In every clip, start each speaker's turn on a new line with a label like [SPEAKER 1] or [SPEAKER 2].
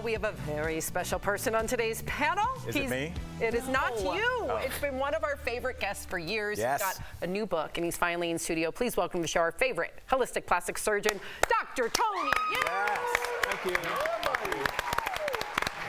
[SPEAKER 1] Well, we have a very special person on today's panel.
[SPEAKER 2] Is it me?
[SPEAKER 1] It is not you. Oh. It's been one of our favorite guests for years.
[SPEAKER 2] Yes.
[SPEAKER 1] He's got a new book, and he's finally in studio. Please welcome to the show our favorite holistic plastic surgeon, Dr. Tony Youn.
[SPEAKER 2] Yes. Thank you.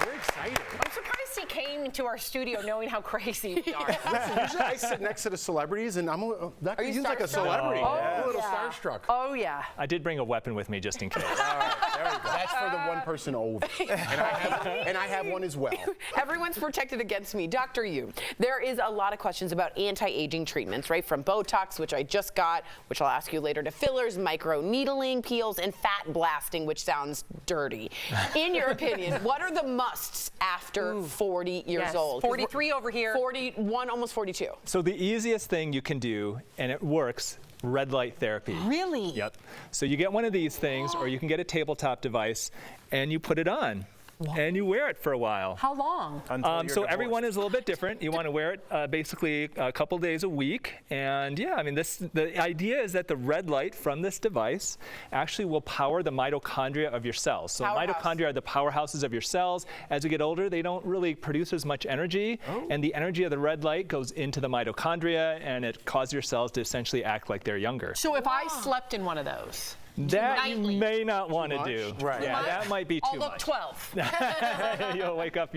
[SPEAKER 3] Very excited.
[SPEAKER 1] I'm surprised he came to our studio knowing how crazy we are.
[SPEAKER 3] Listen, usually I sit next to the celebrities, and Dr. Youn's like a celebrity.
[SPEAKER 1] Oh,
[SPEAKER 3] I'm a little
[SPEAKER 1] yeah.
[SPEAKER 3] starstruck.
[SPEAKER 1] Oh, yeah.
[SPEAKER 4] I did bring a weapon with me just in case.
[SPEAKER 3] All right, there we go. That's for the one person over. And I have one as well.
[SPEAKER 5] Everyone's protected against me. Dr. Youn, there is a lot of questions about anti-aging treatments, right? From Botox, which I just got, which I'll ask you later, to fillers, micro-needling, peels, and fat blasting, which sounds dirty. In your opinion, what are the musts after 40 years old?
[SPEAKER 1] 43 over here.
[SPEAKER 5] 41, almost 42.
[SPEAKER 4] So the easiest thing you can do, and it works, red light therapy.
[SPEAKER 1] Really?
[SPEAKER 4] Yep. So you get one of these things, or you can get a tabletop device, and you put it on. And you wear it for a while.
[SPEAKER 1] How long?
[SPEAKER 4] So everyone is a little bit different. You want to wear it basically a couple days a week. And yeah, I mean, the idea is that the red light from this device actually will power the mitochondria of your cells. So mitochondria are the powerhouses of your cells. As you get older, they don't really produce as much energy. And the energy of the red light goes into the mitochondria, and it causes your cells to essentially act like they're younger.
[SPEAKER 1] So if I slept in one of those,
[SPEAKER 4] that you may not want to do.
[SPEAKER 3] Right.
[SPEAKER 4] Yeah, that might be too much.
[SPEAKER 1] I'll look 12.
[SPEAKER 4] You'll wake up,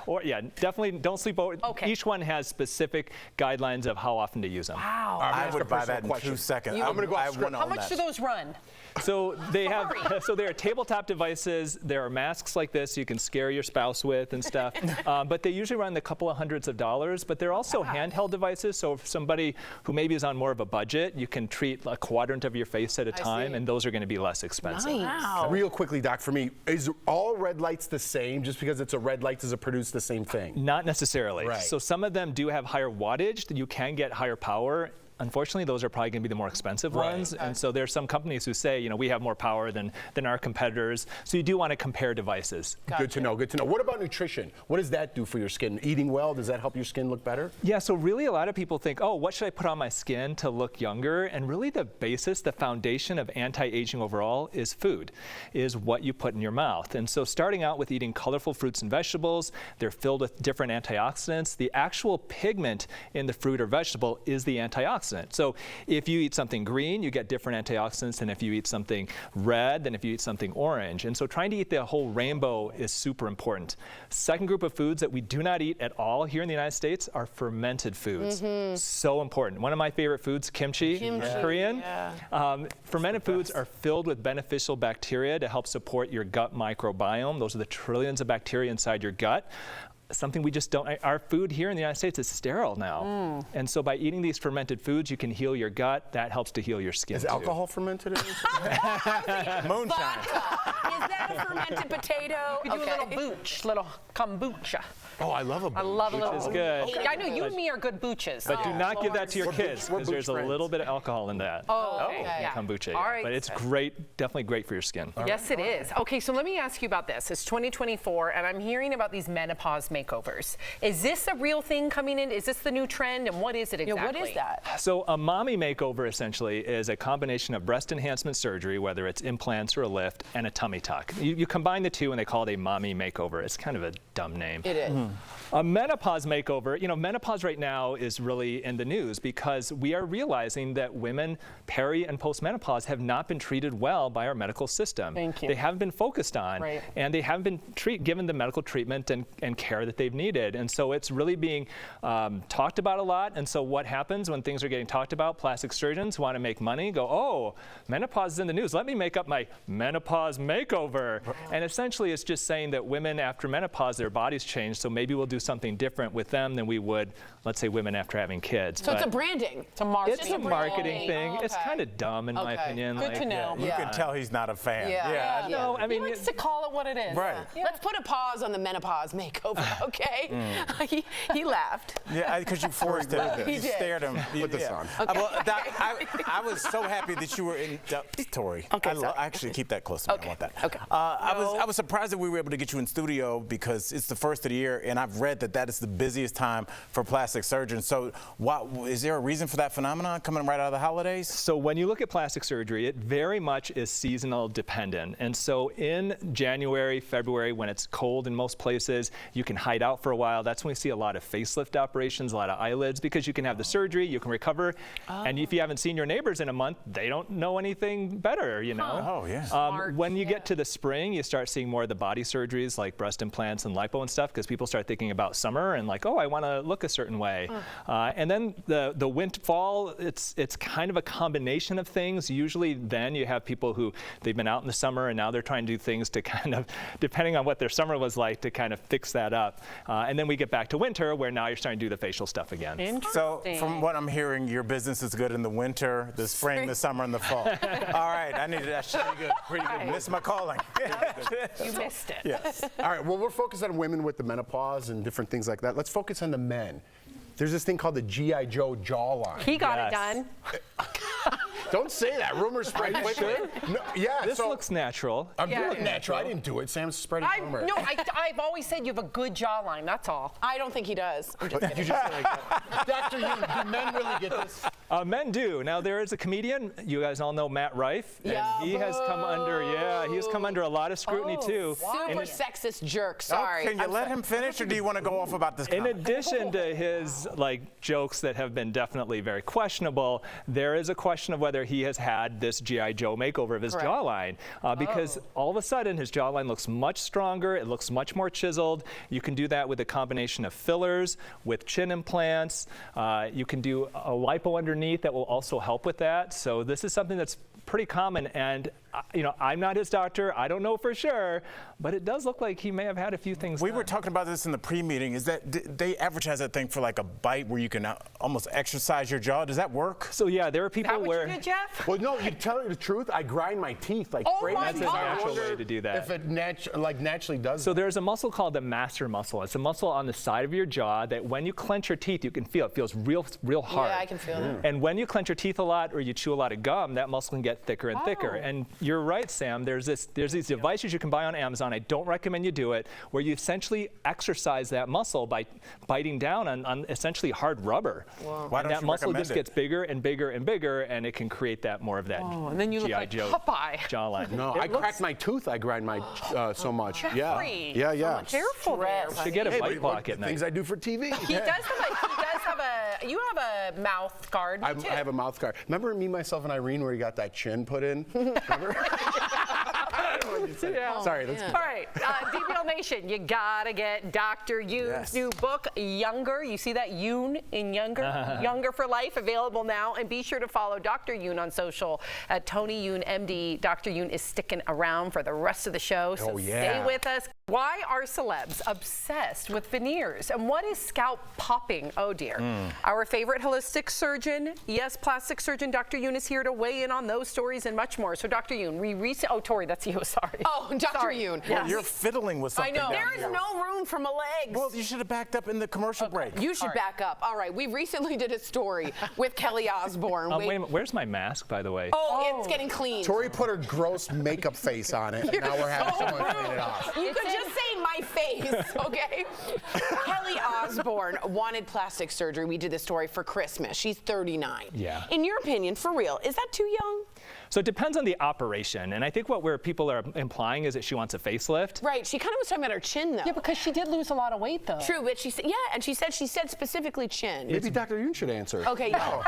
[SPEAKER 4] or definitely don't sleep over.
[SPEAKER 1] Okay.
[SPEAKER 4] Each one has specific guidelines of how often to use them.
[SPEAKER 1] Wow.
[SPEAKER 2] I would buy that in 2 seconds.
[SPEAKER 3] I'm going to go off script.
[SPEAKER 1] How much do those run?
[SPEAKER 4] So they have, there are tabletop devices. There are masks like this you can scare your spouse with and stuff. But they usually run a couple of hundreds of dollars. But they're also handheld devices. So for somebody who maybe is on more of a budget, you can treat a quadrant of your face at a time, and those are going to be less expensive.
[SPEAKER 5] Nice.
[SPEAKER 1] Wow.
[SPEAKER 3] Real quickly, Doc, for me, is all red lights the same? Just because it's a red light, does it produce the same thing?
[SPEAKER 4] Not necessarily.
[SPEAKER 3] Right.
[SPEAKER 4] So some of them do have higher wattage. You can get higher power. Unfortunately, those are probably going to be the more expensive ones. And so there's some companies who say, we have more power than our competitors. So you do want to compare devices.
[SPEAKER 5] Gotcha.
[SPEAKER 3] Good to know, good to know. What about nutrition? What does that do for your skin? Eating well, does that help your skin look better?
[SPEAKER 4] Yeah, so really a lot of people think, what should I put on my skin to look younger? And really the basis, the foundation of anti-aging overall is food, is what you put in your mouth. And so starting out with eating colorful fruits and vegetables, they're filled with different antioxidants. The actual pigment in the fruit or vegetable is the antioxidant. So if you eat something green, you get different antioxidants than if you eat something red, than if you eat something orange. And so trying to eat the whole rainbow is super important. Second group of foods that we do not eat at all here in the United States are fermented foods. So important. One of my favorite foods, kimchi. Korean. Fermented foods are filled with beneficial bacteria to help support your gut microbiome. Those are the trillions of bacteria inside your gut. Something we just don't, our food here in the United States is sterile now. And so by eating these fermented foods, you can heal your gut. That helps to heal your skin.
[SPEAKER 3] Is alcohol fermented in this?
[SPEAKER 2] Moonshine.
[SPEAKER 5] Is that a fermented potato?
[SPEAKER 1] We could do a little booch, little kombucha.
[SPEAKER 3] Oh, I love a booch.
[SPEAKER 1] I love a little.
[SPEAKER 4] Which is good.
[SPEAKER 1] I know you and me are good booches.
[SPEAKER 4] But do not give that to your kids,
[SPEAKER 3] we're
[SPEAKER 4] because there's a
[SPEAKER 3] booch
[SPEAKER 4] little bit of alcohol in that.
[SPEAKER 1] Yeah.
[SPEAKER 4] Kombucha.
[SPEAKER 1] All right.
[SPEAKER 4] But it's great, definitely great for your skin.
[SPEAKER 1] Yes, it is. Okay, so let me ask you about this. It's 2024, and I'm hearing about these menopause makeovers. Is this a real thing coming in? Is this the new trend, and what is it exactly?
[SPEAKER 5] What is that?
[SPEAKER 4] So a mommy makeover essentially is a combination of breast enhancement surgery, whether it's implants or a lift, and a tummy tuck. You combine the two and they call it a mommy makeover. It's kind of a dumb name.
[SPEAKER 5] It is.
[SPEAKER 4] A menopause makeover, menopause right now is really in the news because we are realizing that women peri and postmenopause have not been treated well by our medical system.
[SPEAKER 1] Thank you.
[SPEAKER 4] They haven't been focused on,
[SPEAKER 1] Right.
[SPEAKER 4] and they haven't been given the medical treatment and care that they've needed. And so it's really being talked about a lot. And so what happens when things are getting talked about? Plastic surgeons want to make money, go, menopause is in the news. Let me make up my menopause makeover. And essentially it's just saying that women after menopause, their bodies change, so maybe we'll do something different with them than we would, let's say, women after having kids.
[SPEAKER 5] So it's a branding.
[SPEAKER 1] It's a marketing.
[SPEAKER 4] It's a marketing thing.
[SPEAKER 5] Oh,
[SPEAKER 4] It's
[SPEAKER 5] okay.
[SPEAKER 4] kind of dumb in my opinion.
[SPEAKER 1] Good to know.
[SPEAKER 2] You can tell he's not a fan.
[SPEAKER 5] Yeah.
[SPEAKER 4] No, I
[SPEAKER 1] He
[SPEAKER 4] mean,
[SPEAKER 1] likes to call it what it is.
[SPEAKER 2] Right.
[SPEAKER 1] Yeah.
[SPEAKER 5] Let's put a pause on the menopause makeover. Okay? He laughed.
[SPEAKER 2] Yeah, because you forced it.
[SPEAKER 5] He
[SPEAKER 2] You
[SPEAKER 5] did.
[SPEAKER 2] stared him.
[SPEAKER 3] Put this on.
[SPEAKER 2] Well, Doc, I was so happy that you were in. Tori,
[SPEAKER 5] Okay, sorry.
[SPEAKER 2] I actually keep that close to me. I want that.
[SPEAKER 5] Okay.
[SPEAKER 2] I was surprised that we were able to get you in studio because it's the first of the year, and I've read that is the busiest time for plastic surgeons. So, is there a reason for that phenomenon coming right out of the holidays?
[SPEAKER 4] So when you look at plastic surgery, it very much is seasonal dependent. And so in January, February, when it's cold in most places, you can hide out for a while. That's when we see a lot of facelift operations, a lot of eyelids, because you can have the surgery, you can recover. And if you haven't seen your neighbors in a month, they don't know anything better, you know?
[SPEAKER 2] Oh, yeah.
[SPEAKER 4] When you get to the spring, you start seeing more of the body surgeries like breast implants and lipo and stuff, because people start thinking about summer and like, oh, I want to look a certain way. And then the winter, fall, it's kind of a combination of things. Usually then you have people who they've been out in the summer and now they're trying to do things to kind of, depending on what their summer was like, to kind of fix that up. And then we get back to winter where now you're starting to do the facial stuff again.
[SPEAKER 2] So from what I'm hearing, your business is good in the winter, the spring, the summer, and the fall. All right, I needed that. Pretty good. Miss my calling.
[SPEAKER 1] You missed it.
[SPEAKER 2] Yes.
[SPEAKER 3] All right, well, we're focused on women with the menopause and different things like that. Let's focus on the men. There's this thing called the G.I. Joe jawline.
[SPEAKER 1] He got it done.
[SPEAKER 3] Don't say that. Rumors spread quickly. No, yeah,
[SPEAKER 4] This looks natural.
[SPEAKER 3] I'm doing natural. I didn't do it. Sam's spreading rumors.
[SPEAKER 1] No, I've always said you have a good jawline. That's all.
[SPEAKER 5] I don't think he does. I'm just kidding.
[SPEAKER 3] You just said like that. Dr. Youn, do men really get this?
[SPEAKER 4] Men do. Now there is a comedian, you guys all know Matt Rife, and he has come under a lot of scrutiny too.
[SPEAKER 5] Super sexist jerk. Sorry.
[SPEAKER 2] Can you let him finish, or do you want to go off about this?
[SPEAKER 4] In
[SPEAKER 2] comment?
[SPEAKER 4] addition to his jokes that have been definitely very questionable, there is a question of whether he has had this G.I. Joe makeover of his jawline, because all of a sudden his jawline looks much stronger, it looks much more chiseled. You can do that with a combination of fillers, with chin implants. You can do a lipo underneath that will also help with that. So this is something that's pretty common, and I'm not his doctor. I don't know for sure, but it does look like he may have had a few things
[SPEAKER 2] We
[SPEAKER 4] done.
[SPEAKER 2] were talking about this in the pre-meeting. Is that they advertise that thing for like a bite where you can almost exercise your jaw? Does that work?
[SPEAKER 4] So yeah, there are people
[SPEAKER 1] Is that what
[SPEAKER 4] where
[SPEAKER 1] you did, Jeff?
[SPEAKER 3] Well, no, you tell you the truth. I grind my teeth like crazy.
[SPEAKER 1] my
[SPEAKER 4] that's a
[SPEAKER 1] God.
[SPEAKER 4] natural way to do that.
[SPEAKER 3] If it naturally does.
[SPEAKER 4] So there's a muscle called the master muscle. It's a muscle on the side of your jaw that when you clench your teeth, you can feel it. It feels real hard.
[SPEAKER 5] Yeah, I can feel that.
[SPEAKER 4] And when you clench your teeth a lot or you chew a lot of gum, that muscle can get thicker and thicker. And you're right, Sam. There's these devices you can buy on Amazon. I don't recommend you do it, where you essentially exercise that muscle by biting down on essentially hard rubber.
[SPEAKER 2] Why
[SPEAKER 4] And
[SPEAKER 2] don't
[SPEAKER 4] that
[SPEAKER 2] you
[SPEAKER 4] muscle
[SPEAKER 2] recommend
[SPEAKER 4] just
[SPEAKER 2] it?
[SPEAKER 4] gets bigger and bigger and bigger, and it can create that more of that
[SPEAKER 1] And then you look
[SPEAKER 4] G.I.
[SPEAKER 1] like
[SPEAKER 4] Joe
[SPEAKER 1] Popeye.
[SPEAKER 4] jawline.
[SPEAKER 3] No, I crack my tooth. I grind my so much.
[SPEAKER 1] Jeffrey.
[SPEAKER 3] Yeah.
[SPEAKER 1] Careful there.
[SPEAKER 4] Should get a
[SPEAKER 3] Hey,
[SPEAKER 4] bite
[SPEAKER 3] but
[SPEAKER 4] block at night.
[SPEAKER 3] things I do for TV.
[SPEAKER 1] He does have you have a mouth guard
[SPEAKER 3] I
[SPEAKER 1] too.
[SPEAKER 3] have a mouth guard. Remember Me, Myself, and Irene where you got that chin put in? Remember? Sorry. Let's
[SPEAKER 1] All right, DBL Nation, you gotta get Dr. Youn's new book, Younger. You see that, Youn in Younger? Younger for Life, available now. And be sure to follow Dr. Youn on social at Tony Youn, MD. Dr. Youn is sticking around for the rest of the show, so stay with us. Why are celebs obsessed with veneers? And what is scalp popping? Oh dear. Our favorite holistic surgeon, yes, plastic surgeon, Dr. Youn is here to weigh in on those stories and much more. So Dr. Youn, oh, Tori, that's you, sorry.
[SPEAKER 5] Oh, Dr. Youn.
[SPEAKER 2] Well, you're fiddling with something.
[SPEAKER 5] I know.
[SPEAKER 2] down
[SPEAKER 5] There is
[SPEAKER 2] here.
[SPEAKER 5] no room for my legs.
[SPEAKER 2] Well, you should have backed up in the commercial break.
[SPEAKER 5] You should back up. All right, we recently did a story with Kelly Osbourne.
[SPEAKER 4] Wait a minute, where's my mask, by the way?
[SPEAKER 5] Oh, it's getting clean.
[SPEAKER 3] Tori put her gross makeup face on it, and now we're having someone clean it off.
[SPEAKER 5] You could just say my face, okay? Kelly Osbourne wanted plastic surgery. We did this story for Christmas. She's 39.
[SPEAKER 4] Yeah.
[SPEAKER 5] In your opinion, for real, is that too young?
[SPEAKER 4] So it depends on the operation, and I think what people are implying is that she wants a facelift.
[SPEAKER 5] Right, she kind of was talking about her chin, though.
[SPEAKER 1] Yeah, because she did lose a lot of weight, though.
[SPEAKER 5] True, but she said, and she said specifically chin.
[SPEAKER 3] Maybe Dr. Youn should answer.
[SPEAKER 5] Okay, yeah.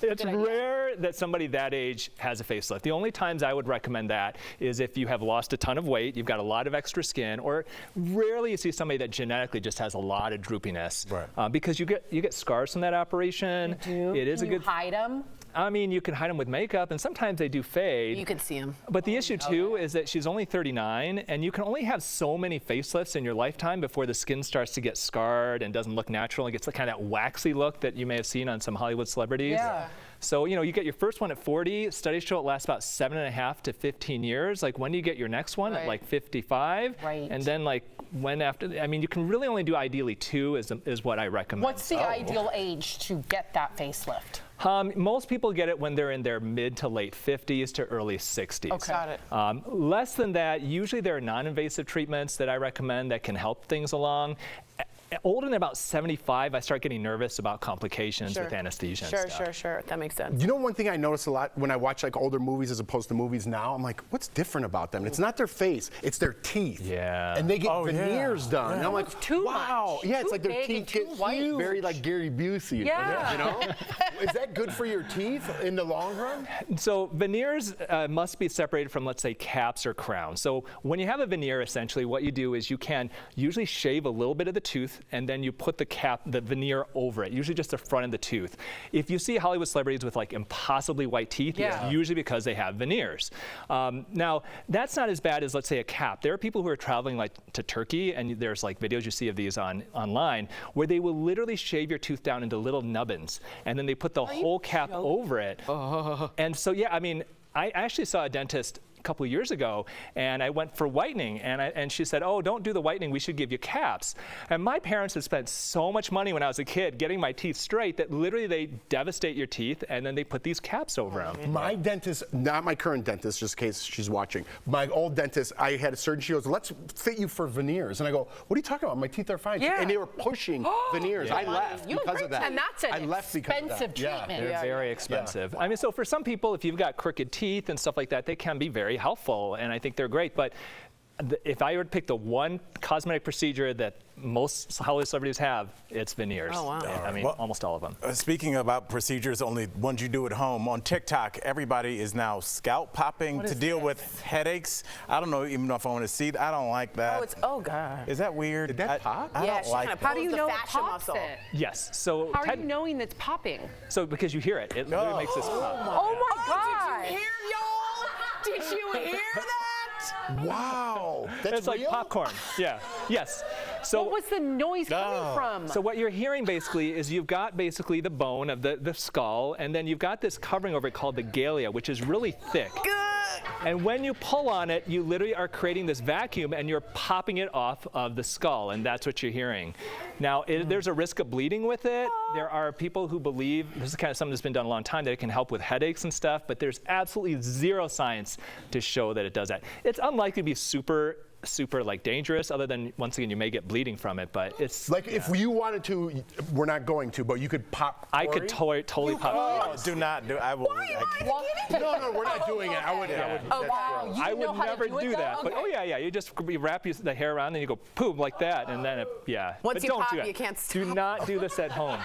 [SPEAKER 4] It's rare that somebody that age has a facelift. The only times I would recommend that is if you have lost a ton of weight, you've got a lot of extra skin, or rarely you see somebody that genetically just has a lot of droopiness.
[SPEAKER 2] Right.
[SPEAKER 4] Because you get scars from that operation. It is
[SPEAKER 1] Can
[SPEAKER 4] a good.
[SPEAKER 1] you hide them?
[SPEAKER 4] I mean, you can hide them with makeup, and sometimes they do fade.
[SPEAKER 5] You can see them.
[SPEAKER 4] But the issue, too, is that she's only 39, and you can only have so many facelifts in your lifetime before the skin starts to get scarred and doesn't look natural and gets kind of that waxy look that you may have seen on some Hollywood celebrities.
[SPEAKER 1] Yeah.
[SPEAKER 4] So, you know, you get your first one at 40. Studies show it lasts about 7.5 to 15 years. Like, when do you get your next one? At like 55.
[SPEAKER 1] Right.
[SPEAKER 4] And then like when after, I mean, you can really only do ideally 2 is what I recommend.
[SPEAKER 1] What's the ideal age to get that facelift?
[SPEAKER 4] Most people get it when they're in their mid to late 50s to early 60s.
[SPEAKER 1] Okay.
[SPEAKER 5] Got it.
[SPEAKER 4] Less than that, usually there are non-invasive treatments that I recommend that can help things along. Older than about 75, I start getting nervous about complications with anesthesia and stuff.
[SPEAKER 5] Sure. That makes sense.
[SPEAKER 3] You know, one thing I notice a lot when I watch like older movies as opposed to movies now, I'm like, what's different about them? It's not their face, it's their teeth.
[SPEAKER 4] Yeah.
[SPEAKER 3] And they get veneers done. And I'm like,
[SPEAKER 1] It's too
[SPEAKER 3] wow.
[SPEAKER 1] much.
[SPEAKER 3] Yeah, it's
[SPEAKER 1] Too
[SPEAKER 3] like their
[SPEAKER 1] big
[SPEAKER 3] teeth
[SPEAKER 1] and too
[SPEAKER 3] get
[SPEAKER 1] white.
[SPEAKER 3] very like Gary Busey.
[SPEAKER 1] Yeah.
[SPEAKER 3] You know? Is that good for your teeth in the long run?
[SPEAKER 4] So veneers must be separated from, let's say, caps or crowns. So when you have a veneer, essentially what you do is you can usually shave a little bit of the tooth and then you put the veneer over it, usually just the front of the tooth. If you see Hollywood celebrities with like impossibly white teeth, it's usually because they have veneers. Now, that's not as bad as, let's say, a cap. There are people who are traveling like to Turkey, and there's like videos you see of these online, where they will literally shave your tooth down into little nubbins, and then they put the whole cap over it. And so, yeah, I mean, I actually saw a dentist a couple of years ago, and I went for whitening, and she said, oh, don't do the whitening, we should give you caps. And my parents had spent so much money when I was a kid getting my teeth straight that literally they devastate your teeth, and then they put these caps over them.
[SPEAKER 3] My dentist, not my current dentist, just in case she's watching, my old dentist, I had a surgeon, she goes, let's fit you for veneers. And I go, what are you talking about? My teeth are fine.
[SPEAKER 1] Yeah.
[SPEAKER 3] And they were pushing veneers. I left because of that.
[SPEAKER 1] And that's an expensive treatment.
[SPEAKER 4] They're very expensive. I mean, so for some people, if you've got crooked teeth and stuff like that, they can be very helpful, and I think they're great. But if I were to pick the one cosmetic procedure that most Hollywood celebrities have, it's veneers.
[SPEAKER 5] Oh, wow.
[SPEAKER 4] I mean, almost all of them.
[SPEAKER 2] Speaking about procedures, only ones you do at home, on TikTok, everybody is now scalp popping to deal with headaches. I don't know even know if I want to see that. I don't like that.
[SPEAKER 5] Oh God.
[SPEAKER 2] Is that weird?
[SPEAKER 3] Did that pop?
[SPEAKER 2] I don't like that.
[SPEAKER 1] How do you know it pops it?
[SPEAKER 4] Yes. So
[SPEAKER 1] How are you knowing it's popping?
[SPEAKER 4] So because you hear it, it literally makes this pop.
[SPEAKER 1] Oh my God!
[SPEAKER 5] Did you hear, y'all? Did you hear that?
[SPEAKER 3] Wow. That's
[SPEAKER 4] It's like
[SPEAKER 3] real?
[SPEAKER 4] popcorn. Yeah. Yes. So
[SPEAKER 1] What was the noise coming from?
[SPEAKER 4] So what you're hearing basically is you've got basically the bone of the skull, and then you've got this covering over it called the galea, which is really thick. And when you pull on it, you literally are creating this vacuum, and you're popping it off of the skull, and that's what you're hearing. Now, there's a risk of bleeding with it. There are people who believe, this is kind of something that's been done a long time, that it can help with headaches and stuff, but there's absolutely zero science to show that it does that. It's unlikely to be super like dangerous, other than once again you may get bleeding from it, but it's
[SPEAKER 3] Like if you wanted to, we're not going to, but you could pop.
[SPEAKER 4] I could totally pop.
[SPEAKER 2] Oh, do not do. I will.
[SPEAKER 3] No, we're not doing it. I would.
[SPEAKER 1] Oh wow!
[SPEAKER 4] I would never do that. But oh yeah, you just wrap the hair around, and you go boom like that, and then
[SPEAKER 5] Once
[SPEAKER 4] but
[SPEAKER 5] you
[SPEAKER 4] don't
[SPEAKER 5] pop,
[SPEAKER 4] do that.
[SPEAKER 5] you can't stop.
[SPEAKER 4] Do not do this at home.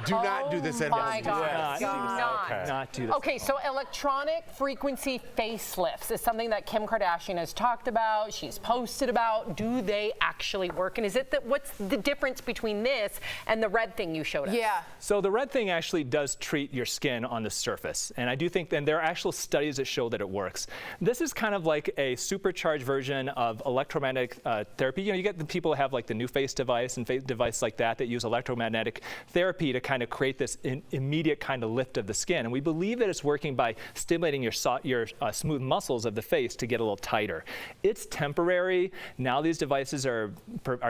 [SPEAKER 3] Do not do this at home.
[SPEAKER 1] My God! Do not.
[SPEAKER 4] Not do this.
[SPEAKER 1] Okay, so electronic frequency facelifts is something that Kim Kardashian has talked about. She's posted about. Do they actually work? And is it that what's the difference between this and the red thing you showed us?
[SPEAKER 5] Yeah.
[SPEAKER 4] So the red thing actually does treat your skin on the surface, and I do think that there are actual studies that show that it works. This is kind of like a supercharged version of electromagnetic therapy. You know, you get the people who have like the new face device and device like that use electromagnetic therapy to kind of create this immediate kind of lift of the skin. And we believe that it's working by stimulating your smooth muscles of the face to get a little tighter. It's temporary. Now these devices are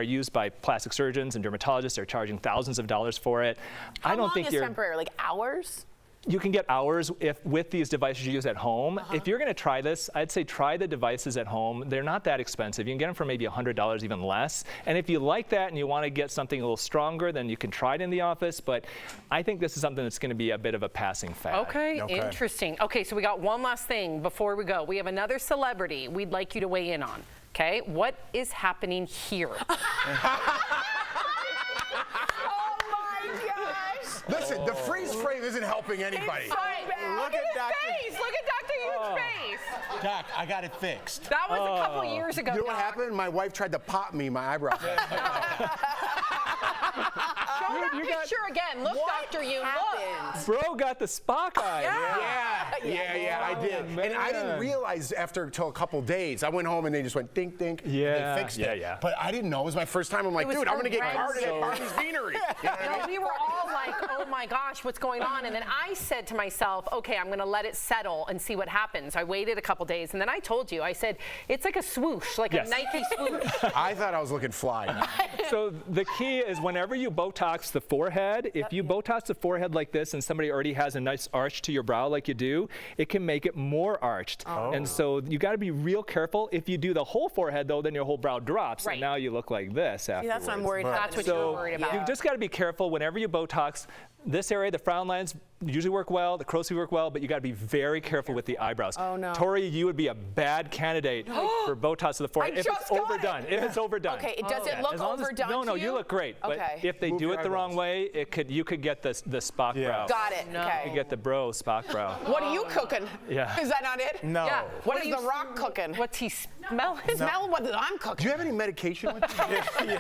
[SPEAKER 4] used by plastic surgeons and dermatologists. They're charging thousands of dollars for it.
[SPEAKER 5] How long is temporary? Like hours?
[SPEAKER 4] You can get hours with these devices you use at home. If you're going to try this, I'd say try the devices at home. They're not that expensive. You can get them for maybe $100, even less. And if you like that and you want to get something a little stronger, then you can try it in the office. But I think this is something that's going to be a bit of a passing fad.
[SPEAKER 1] Okay, interesting. Okay, so we got one last thing before we go. We have another celebrity we'd like you to weigh in on. Okay, what is happening here?
[SPEAKER 3] Listen, the freeze frame isn't helping anybody.
[SPEAKER 1] Look at his face. Look at Dr. Youn's face.
[SPEAKER 6] Doc, I got it fixed.
[SPEAKER 1] That was a couple years ago.
[SPEAKER 3] You know what happened? My wife tried to pop me my eyebrow.
[SPEAKER 1] Show that picture again. Look, Dr. Youn, look.
[SPEAKER 4] Bro got the Spock eye.
[SPEAKER 1] Yeah.
[SPEAKER 3] Yeah, I did.
[SPEAKER 4] man.
[SPEAKER 3] And I didn't realize till a couple days. I went home and they just went dink, dink.
[SPEAKER 4] Yeah,
[SPEAKER 3] They fixed it.
[SPEAKER 4] yeah.
[SPEAKER 3] But I didn't know. It was my first time. I'm like,
[SPEAKER 1] was
[SPEAKER 3] dude, I'm going to get
[SPEAKER 1] horrendous.
[SPEAKER 3] carded at Barney's Beanery. You know what I
[SPEAKER 1] No,
[SPEAKER 3] mean?
[SPEAKER 1] we were all like, oh my gosh, what's going on? And then I said to myself, okay, I'm going to let it settle and see what happens. I waited a couple days, and then I told you, I said, it's like a swoosh, like
[SPEAKER 4] Yes.
[SPEAKER 1] a Nike swoosh.
[SPEAKER 3] I thought I was looking fly.
[SPEAKER 4] So the key is whenever you Botox the forehead, if you Botox the forehead like this and somebody already has a nice arch to your brow like you do, it can make it more arched. And so you got to be real careful. If you do the whole forehead though, then your whole brow drops,
[SPEAKER 1] Right.
[SPEAKER 4] and now you look like this afterwards.
[SPEAKER 5] See, that's what I'm worried about.
[SPEAKER 1] That's what you're
[SPEAKER 4] So
[SPEAKER 1] worried about.
[SPEAKER 4] you just got to be careful whenever you Botox. This area, the frown lines usually work well, the crow's feet work well, but you got to be very careful with the eyebrows.
[SPEAKER 5] Oh, no.
[SPEAKER 4] Tori, you would be a bad candidate for Botox to the forehead
[SPEAKER 5] I
[SPEAKER 4] if
[SPEAKER 5] just
[SPEAKER 4] it's
[SPEAKER 5] got
[SPEAKER 4] overdone.
[SPEAKER 5] it.
[SPEAKER 4] If it's overdone.
[SPEAKER 5] Okay, does it look
[SPEAKER 4] As long as-
[SPEAKER 5] overdone
[SPEAKER 4] No,
[SPEAKER 5] to
[SPEAKER 4] you look great. But
[SPEAKER 5] Okay.
[SPEAKER 4] if they
[SPEAKER 3] Move
[SPEAKER 4] do
[SPEAKER 3] your
[SPEAKER 4] it the wrong
[SPEAKER 3] eyebrows.
[SPEAKER 4] way, you could get the Spock brow.
[SPEAKER 5] Got it.
[SPEAKER 1] No.
[SPEAKER 4] You
[SPEAKER 5] Okay.
[SPEAKER 4] get the bro Spock brow.
[SPEAKER 5] What are you cooking?
[SPEAKER 4] Yeah.
[SPEAKER 5] Is that not it?
[SPEAKER 2] No.
[SPEAKER 1] Yeah.
[SPEAKER 5] What
[SPEAKER 1] do
[SPEAKER 5] is
[SPEAKER 1] you
[SPEAKER 5] The Rock cooking?
[SPEAKER 1] What's he smelling?
[SPEAKER 5] Smell what I'm
[SPEAKER 3] Do
[SPEAKER 5] cooking.
[SPEAKER 3] you have any medication with you?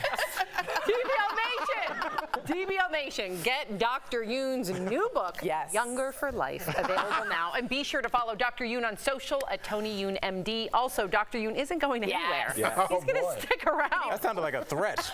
[SPEAKER 1] DBL Nation! DBL Nation, get Dr. Youn's new book,
[SPEAKER 5] Yes.
[SPEAKER 1] Younger for Life, available now. And be sure to follow Dr. Youn on social at Tony Youn MD. Also, Dr. Youn isn't going anywhere.
[SPEAKER 5] Yes.
[SPEAKER 1] He's going
[SPEAKER 3] Oh, boy.
[SPEAKER 1] to stick around.
[SPEAKER 2] That sounded like a threat.